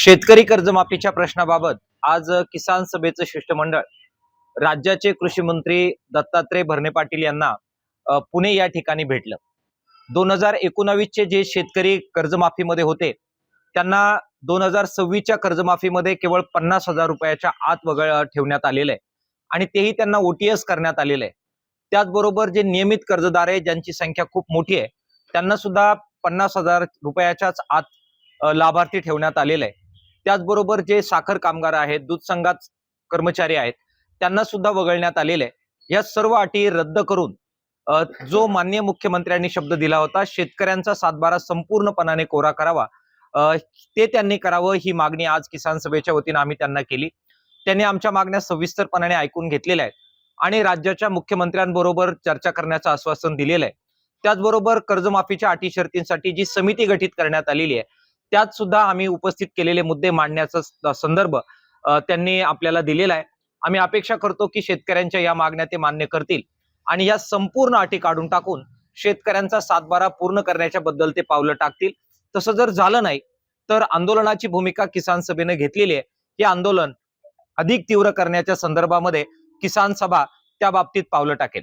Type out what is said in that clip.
शेतकरी कर्जमाफीच्या प्रश्नाबाबत आज किसान सभेचं शिष्टमंडळ राज्याचे कृषी मंत्री दत्तात्रय भरणे पाटील यांना पुणे या ठिकाणी भेटलं। 2019चे जे शेतकरी कर्जमाफीमध्ये होते त्यांना 2026च्या कर्जमाफीमध्ये केवळ 50,000 रुपयाच्या आत वगळ ठेवण्यात आलेलं आहे आणि तेही त्यांना ओटीएस करण्यात आलेलं आहे। त्याचबरोबर जे नियमित कर्जदार आहे ज्यांची संख्या खूप मोठी आहे त्यांना सुद्धा 50,000 रुपयाच्याच आत लाभार्थी ठेवण्यात आलेलं आहे। त्याचबरोबर जे साखर कामगार आहेत, दूध संघात कर्मचारी आहेत त्यांना सुद्धा वगळण्यात आलेले आहे। या सर्व अटी रद्द करून जो माननीय मुख्यमंत्र्यांनी शब्द दिला होता शेतकऱ्यांचा सातबारा संपूर्णपणाने कोरा करावा, ते त्यांनी करावं ही मागणी आज किसान सभेच्या वतीने आम्ही त्यांना केली। त्यांनी आमच्या मागण्या सविस्तरपणे ऐकून घेतलेल्या आहेत आणि राज्याच्या मुख्यमंत्र्यांबरोबर चर्चा करण्याचं आश्वासन दिलेलं आहे। त्याचबरोबर कर्जमाफीच्या अटी शर्तींसाठी जी समिती गठीत करण्यात आलेली आहे त्यात सुद्धा आम्ही उपस्थित केलेले मुद्दे मांडण्याचा संदर्भ त्यांनी आपल्याला दिलेला आहे। आम्ही अपेक्षा करतो की शेतकऱ्यांच्या या मागण्या ते मान्य करतील आणि या संपूर्ण अटी काढून टाकून शेतकऱ्यांचा सातबारा पूर्ण करण्याच्या बद्दल ते पावलं टाकतील। तसं जर झालं नाही तर आंदोलनाची भूमिका किसान सभेने घेतलेली आहे। हे आंदोलन अधिक तीव्र करण्याच्या संदर्भामध्ये किसान सभा त्या बाबतीत पावलं टाकेल।